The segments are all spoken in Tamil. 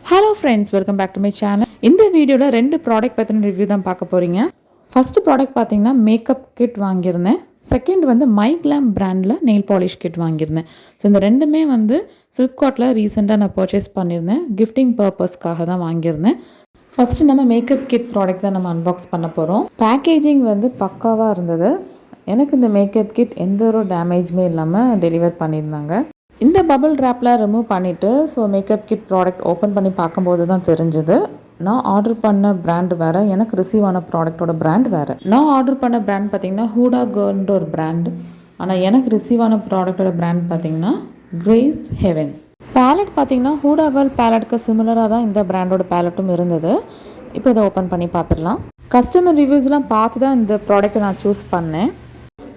Hello friends, welcome back to my channel. இந்த வீடியோல ரெண்டு ப்ராடக்ட் பத்தின ரிவ்யூ தான் பார்க்க போறீங்க. ஃபர்ஸ்ட் ப்ராடக்ட் பாத்தீங்கன்னா மேக்கப் கிட் வாங்கியிருந்தேன். செகண்ட் வந்து MyGlamm பிராண்ட்ல நெயில் பாலிஷ் கிட் வாங்கியிருந்தேன். ஸோ இந்த ரெண்டுமே வந்து Flipkartல ரீசெண்டாக நான் பர்ச்சேஸ் பண்ணியிருந்தேன். கிஃப்டிங் பர்பஸ்க்காக தான் வாங்கியிருந்தேன். ஃபர்ஸ்ட் நம்ம மேக்கப் கிட் ப்ராடக்ட் தான் நம்ம அன்பாக்ஸ் பண்ண போகிறோம். பேக்கேஜிங் வந்து பக்காவாக இருந்தது. எனக்கு இந்த மேக்கப் கிட் எந்த ஒரு டேமேஜுமே இல்லாமல் டெலிவர் பண்ணியிருந்தாங்க. இந்த பபிள் ரேப்பில் ரிமூவ் பண்ணிவிட்டு so makeup kit product open பண்ணி பார்க்கும்போது தான் தெரிஞ்சுது நான் ஆர்டர் பண்ண பிராண்ட் வேறு, எனக்கு ரிசீவ் ஆன ப்ராடக்டோட பிராண்ட் வேறு. நான் ஆர்டர் பண்ண பிராண்ட் பார்த்திங்கன்னா ஹூடா கேர்ள்ன்ற ஒரு பிராண்ட், ஆனால் எனக்கு ரிசீவ் ஆன ப்ராடக்டோட பிராண்ட் பார்த்திங்கன்னா கிரேஸ் ஹெவன். பேலட் பார்த்திங்கன்னா ஹூடா கேர்ள் பேலட்டுக்கு சிமிலராக தான் இந்த பிராண்டோட பேலட்டும் இருந்தது. இப்போ இதை ஓப்பன் பண்ணி பார்த்துடலாம். கஸ்டமர் ரிவ்யூஸ்லாம் பார்த்து தான் இந்த ப்ராடக்ட்டை நான் சூஸ் பண்ணேன்.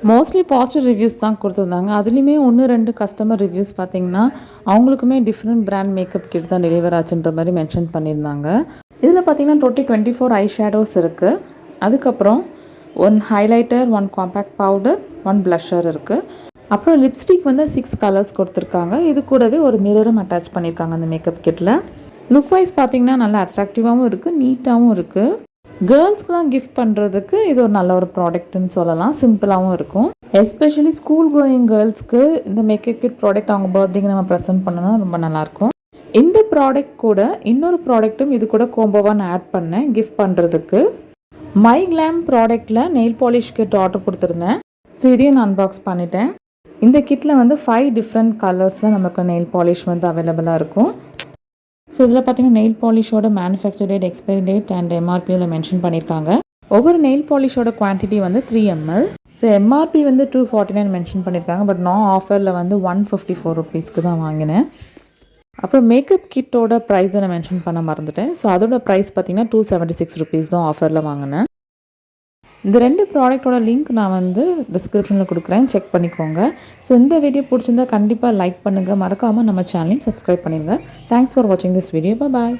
மோஸ்ட்லி பாசிட்டிவ் ரிவ்யூஸ் தான் கொடுத்துருந்தாங்க. அதுலேயுமே 1-2 கஸ்டமர் ரிவ்யூஸ் பார்த்திங்கன்னா அவங்களுக்குமே டிஃப்ரெண்ட் பிராண்ட் மேக்கப் கிட் தான் டெலிவர் ஆச்சுன்ற மாதிரி மென்ஷன் பண்ணியிருந்தாங்க. இதில் பார்த்திங்கன்னா 24 ஐஷேடோஸ் இருக்குது. அதுக்கப்புறம் 1 ஹைலைட்டர், 1 காம்பேக்ட் பவுடர், 1 ப்ளஷர் இருக்குது. அப்புறம் லிப்ஸ்டிக் வந்து 6 கலர்ஸ் கொடுத்துருக்காங்க. இது கூடவே ஒரு மிரரும் அட்டாச் பண்ணியிருக்காங்க அந்த மேக்கப் கிட்டில். லுக் வைஸ் பார்த்திங்கன்னா நல்லா அட்ராக்டிவாகவும் இருக்குது, நீட்டாகவும் இருக்குது. கேர்ள்ஸ்க்குலாம் கிஃப்ட் பண்ணுறதுக்கு இது ஒரு நல்ல ஒரு ப்ராடக்ட்னு சொல்லலாம். சிம்பிளாகவும் இருக்கும். எஸ்பெஷலி ஸ்கூல் கோயிங் கேர்ள்ஸ்க்கு இந்த மேக்கப் கிட் ப்ராடக்ட் அவங்க பர்த்டேக்கு நம்ம ப்ரெசென்ட் பண்ணோன்னா ரொம்ப நல்லாயிருக்கும். இந்த ப்ராடக்ட் கூட இன்னொரு ப்ராடக்ட்டும் இது கூட கோம்போவாக நான் ஆட் பண்ணேன் கிஃப்ட் பண்ணுறதுக்கு. MyGlamm ப்ராடக்டில் நெயில் பாலிஷ் கிட் ஆர்டர் கொடுத்துருந்தேன். ஸோ இதையும் நான் அன்பாக்ஸ் பண்ணிட்டேன். இந்த கிட்டில் வந்து 5 டிஃப்ரெண்ட் கலர்ஸில் நமக்கு நெயில் பாலிஷ் வந்து அவைலபிளாக இருக்கும். ஸோ இதில் பார்த்தீங்கன்னா நெயில் பாலிஷோட manufacture date, expiry date and எம்ஆர்பியில் மென்ஷன் பண்ணியிருக்காங்க. ஒவ்வொரு நெயில் பாலிஷோட குவான்டிட்டி வந்து 3 ml. ஸோ எம்ஆர்பி வந்து 249 மென்ஷன் பண்ணியிருக்காங்க. பட் நான் ஆஃபரில் வந்து 154 ருபீஸ்க்கு தான் வாங்கினேன். அப்புறம் மேக்கப் கிட்டோட ப்ரைஸை நான் மென்ஷன் பண்ண மறந்துட்டேன். ஸோ அதோட ப்ரைஸ் பார்த்தீங்கன்னா 276 ருபீஸ் தான் ஆஃபரில் வாங்கினேன். இந்த 2 ப்ராடக்டோட லிங்க் நான் வந்து டிஸ்கிரிப்ஷனில் கொடுக்குறேன், செக் பண்ணிக்கோங்க. ஸோ இந்த வீடியோ பிடிச்சிருந்தா கண்டிப்பாக லைக் பண்ணுங்கள், மறக்காமல் நம்ம சேனலையும் சப்ஸ்கிரைப் பண்ணிடுங்க. தேங்க்ஸ் ஃபார் வாட்சிங் திஸ் வீடியோ. பாய்.